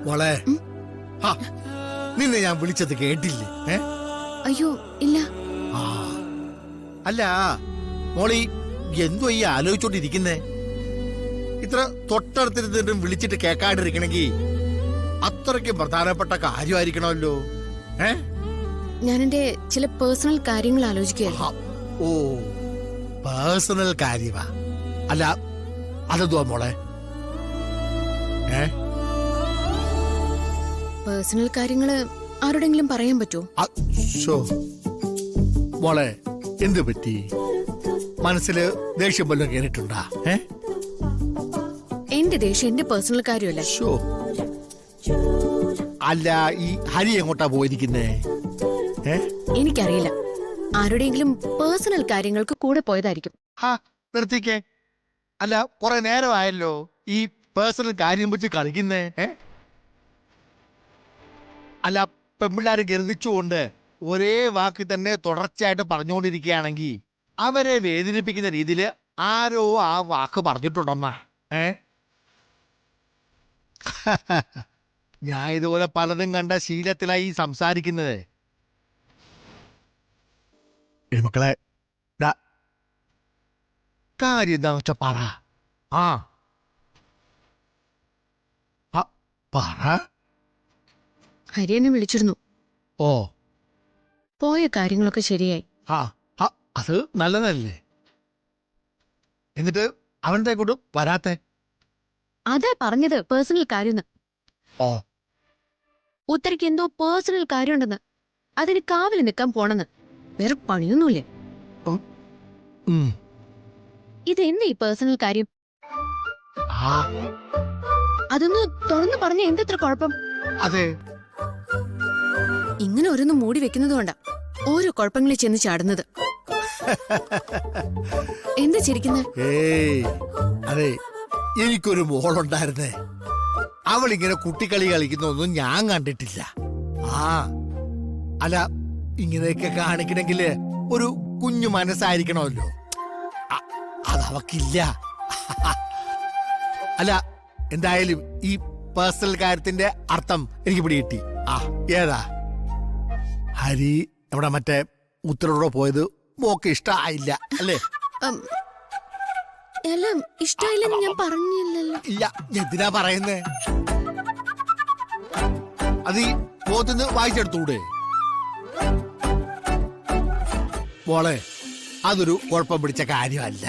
മോളെ നിന്നെ ഞാൻ വിളിച്ചത് കേട്ടില്ലേ? അയ്യോ ഇല്ല. അല്ല മോളി എന്തോ ഈ ആലോചിച്ചോണ്ടിരിക്കുന്നേ? ഇത്ര തൊട്ടടുത്തിരുന്നിട്ടും വിളിച്ചിട്ട് കേൾക്കാണ്ടിരിക്കണെങ്കി അത്രയ്ക്ക് പ്രധാനപ്പെട്ട കാര്യമായിരിക്കണമല്ലോ. ഞാൻ എന്റെ ചില പേഴ്സണൽ കാര്യങ്ങൾ ആലോചിക്കുകയായിരുന്നു. ഓ പേഴ്സണൽ കാര്യമാ? അല്ല അതെന്തുവാ മോളെ? പേഴ്സണൽ കാര്യങ്ങള് ആരോടെങ്കിലും പറയാൻ പറ്റുമോ? മോളെ എന്ത് പറ്റി? മനസ്സില് ദേഷ്യം വല്ലതും കേറിട്ടുണ്ടാ? എന്റെ ദേഷ്യം എന്റെ പേഴ്സണൽ കാര്യമല്ല. അല്ല ഈ ഹരി എങ്ങോട്ടാ പോയിരിക്കുന്നേ? എനിക്കറിയില്ല. ആരുടെയെങ്കിലും പേഴ്സണൽ കാര്യങ്ങൾക്ക് കൂടെ പോയതായിരിക്കും. നിർത്തിക്കേ. അല്ല കുറെ നേരമായല്ലോ ഈ പേഴ്സണൽ കാര്യം വെച്ച് കളിക്കുന്നേ. അല്ല പെമ്പിള്ളാര് ഗർഭിച്ചുകൊണ്ട് ഒരേ വാക്ക് തന്നെ തുടർച്ചയായിട്ട് പറഞ്ഞുകൊണ്ടിരിക്കുകയാണെങ്കിൽ അവരെ വേദനിപ്പിക്കുന്ന രീതിയിൽ ആരോ ആ വാക്ക് പറഞ്ഞിട്ടുണ്ടെന്നാ. ഞാൻ ഇതുപോലെ പലതും കണ്ട ശീലത്തിലായി സംസാരിക്കുന്നത്. മക്കളെ കാര്യം എന്താന്ന് വെച്ചാ പറ. പറ. ഹരിയെന്നെ വിളിച്ചിരുന്നു. ഓ പോയ കാര്യങ്ങളൊക്കെ ശരിയായി. അത് നല്ലതല്ലേ? എന്നിട്ട് അവന്റെ കൂടെ വരാത്തെ? അതാ പറഞ്ഞത് പേഴ്സണൽ കാര്യം. ഉത്തരയ്ക്ക് എന്തോ പേഴ്സണൽ കാര്യമുണ്ടെന്ന്, അതിന് കാവല് നിൽക്കാൻ പോണെന്ന്. വേറെ പണിയൊന്നുമില്ലേ? ഇതെന്താ ഈ പേഴ്സണൽ കാര്യം? അതൊന്ന് തുറന്നു പറഞ്ഞ എന്തെത്ര കുഴപ്പം? അതെ, ഇങ്ങനെ ഓരോന്ന് മൂടി വെക്കുന്നത് കൊണ്ടാ ഓരോ കുഴപ്പങ്ങളിൽ ചെന്ന് ചാടുന്നത്. എന്താ ചിരിക്കുന്നത്? അതെ, എനിക്കൊരു മോളുണ്ടായിരുന്നേ. അവളിങ്ങനെ കുട്ടിക്കളി കളിക്കുന്നൊന്നും ഞാൻ കണ്ടിട്ടില്ല. അല്ല ഇങ്ങനെയൊക്കെ കാണിക്കണമെങ്കില് ഒരു കുഞ്ഞു മനസ്സായിരിക്കണമല്ലോ. അതവക്കില്ല. അല്ല എന്തായാലും ഈ പേഴ്സണൽ കാര്യത്തിന്റെ അർത്ഥം എനിക്ക് പിടികിട്ടി. ഏതാ? ഹരി എവിടെ മറ്റേ ഉത്തരവിടെ പോയത് മോക്ക് ഇഷ്ടായില്ല അല്ലേ? എല്ലാം ഇഷ്ടായില്ലെന്ന് ഞാൻ പറഞ്ഞില്ലല്ലോ. ഇല്ല, എന്തിനാ പറയുന്നേ? അത് ഈ പോത്തുനിന്ന് വായിച്ചെടുത്തൂടെ മോളെ? അതൊരു കുഴപ്പം പിടിച്ച കാര്യമല്ല.